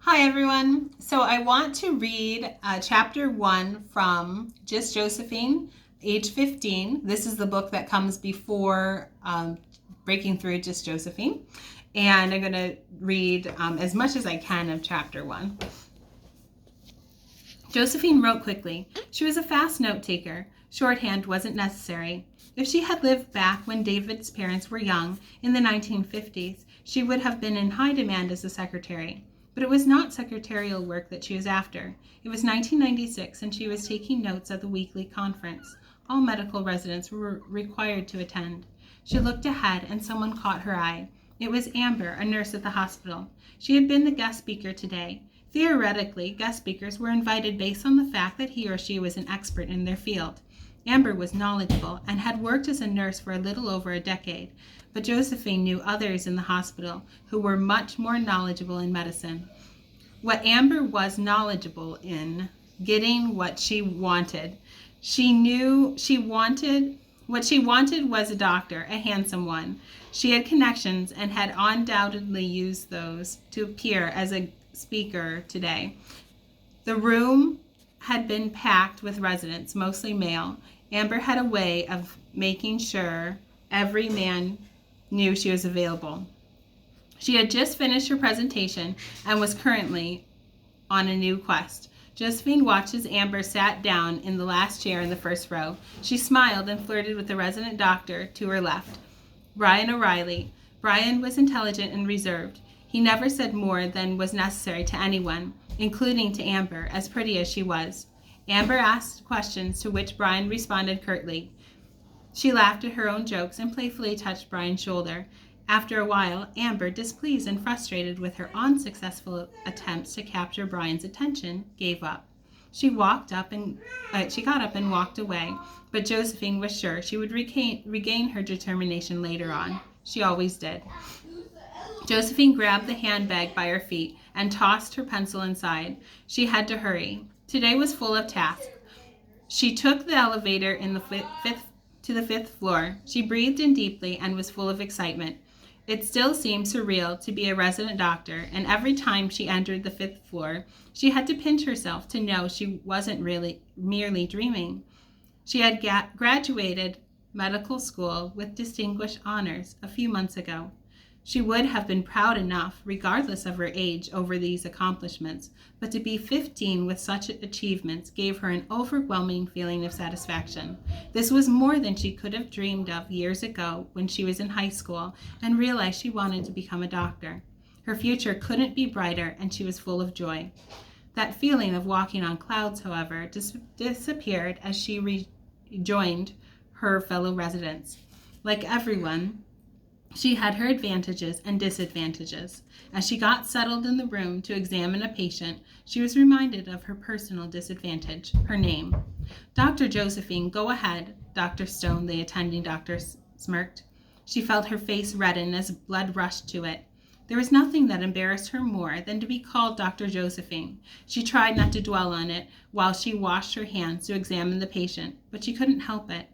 Hi, everyone. So I want to read chapter 1 from Just Josephine, age 15. This is the book that comes before Breaking Through Just Josephine. And I'm going to read as much as I can of chapter 1. Josephine wrote quickly. She was a fast note taker. Shorthand wasn't necessary. If she had lived back when David's parents were young, in the 1950s, she would have been in high demand as a secretary. But it was not secretarial work that she was after. It was 1996, and she was taking notes at the weekly conference. All medical residents were required to attend. She looked ahead, and someone caught her eye. It was Amber, a nurse at the hospital. She had been the guest speaker today. Theoretically, guest speakers were invited based on the fact that he or she was an expert in their field. Amber was knowledgeable and had worked as a nurse for a little over a decade, but Josephine knew others in the hospital who were much more knowledgeable in medicine. What Amber was knowledgeable in, getting what she wanted. She knew what she wanted was a doctor, a handsome one. She had connections and had undoubtedly used those to appear as a speaker today. The room had been packed with residents, mostly male. Amber had a way of making sure every man knew she was available. She had just finished her presentation and was currently on a new quest. Josephine watched as Amber sat down in the last chair in the first row. She smiled and flirted with the resident doctor to her left, Brian O'Reilly. Brian was intelligent and reserved. He never said more than was necessary to anyone, including to Amber, as pretty as she was. Amber asked questions to which Brian responded curtly. She laughed at her own jokes and playfully touched Brian's shoulder. After a while, Amber, displeased and frustrated with her unsuccessful attempts to capture Brian's attention, gave up. She got up and walked away, but Josephine was sure she would regain her determination later on. She always did. Josephine grabbed the handbag by her feet and tossed her pencil inside. She had to hurry. Today was full of tasks. She took the elevator to the fifth floor. She breathed in deeply and was full of excitement. It still seemed surreal to be a resident doctor, and every time she entered the fifth floor, she had to pinch herself to know she wasn't really merely dreaming. She had graduated medical school with distinguished honors a few months ago. She would have been proud enough, regardless of her age, over these accomplishments, but to be 15 with such achievements gave her an overwhelming feeling of satisfaction. This was more than she could have dreamed of years ago when she was in high school and realized she wanted to become a doctor. Her future couldn't be brighter, and she was full of joy. That feeling of walking on clouds, however, disappeared as she rejoined her fellow residents. Like everyone, she had her advantages and disadvantages. As she got settled in the room to examine a patient, she was reminded of her personal disadvantage, her name. Dr. Josephine, go ahead, Dr. Stone, the attending doctor, smirked. She felt her face redden as blood rushed to it. There was nothing that embarrassed her more than to be called Dr. Josephine. She tried not to dwell on it while she washed her hands to examine the patient, but she couldn't help it.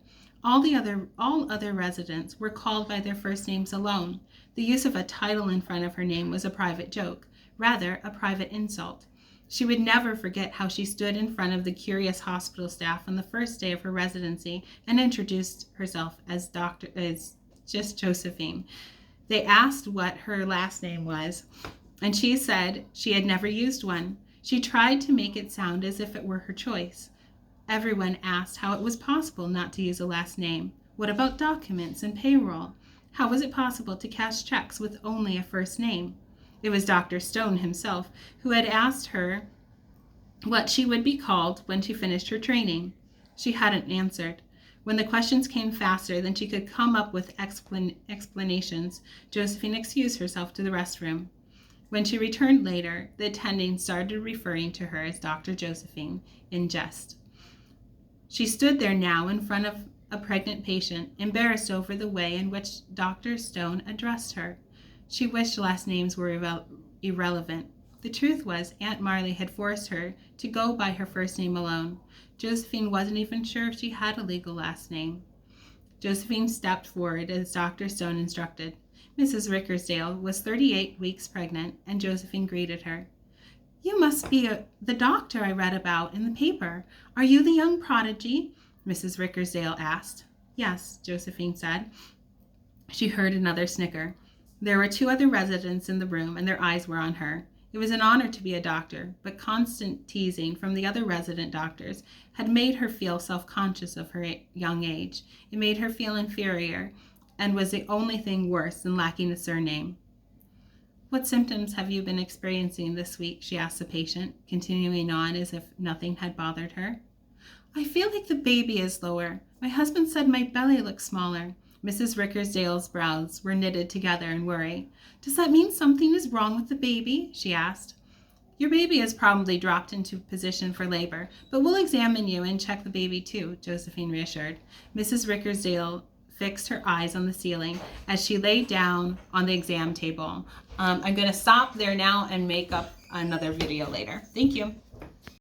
All other residents were called by their first names alone. The use of a title in front of her name was a private joke, rather a private insult. She would never forget how she stood in front of the curious hospital staff on the first day of her residency and introduced herself as Just Josephine. They asked what her last name was, and she said she had never used one. She tried to make it sound as if it were her choice. Everyone asked how it was possible not to use a last name. What about documents and payroll? How was it possible to cash checks with only a first name? It was Dr. Stone himself who had asked her what she would be called when she finished her training. She hadn't answered. When the questions came faster than she could come up with explanations, Josephine excused herself to the restroom. When she returned later, the attending started referring to her as Dr. Josephine in jest. She stood there now in front of a pregnant patient, embarrassed over the way in which Dr. Stone addressed her. She wished last names were irrelevant. The truth was, Aunt Marley had forced her to go by her first name alone. Josephine wasn't even sure if she had a legal last name. Josephine stepped forward as Dr. Stone instructed. Mrs. Rickersdale was 38 weeks pregnant, and Josephine greeted her. You must be the doctor I read about in the paper. Are you the young prodigy? Mrs. Rickersdale asked. Yes, Josephine said. She heard another snicker. There were 2 other residents in the room, and their eyes were on her. It was an honor to be a doctor, but constant teasing from the other resident doctors had made her feel self-conscious of her young age. It made her feel inferior, and was the only thing worse than lacking a surname. What symptoms have you been experiencing this week? She asked the patient, continuing on as if nothing had bothered her. I feel like the baby is lower. My husband said my belly looks smaller. Mrs. Rickersdale's brows were knitted together in worry. Does that mean something is wrong with the baby? She asked. Your baby has probably dropped into position for labor, but we'll examine you and check the baby too, Josephine reassured. Mrs. Rickersdale fixed her eyes on the ceiling as she lay down on the exam table. I'm going to stop there now and make up another video later. Thank you.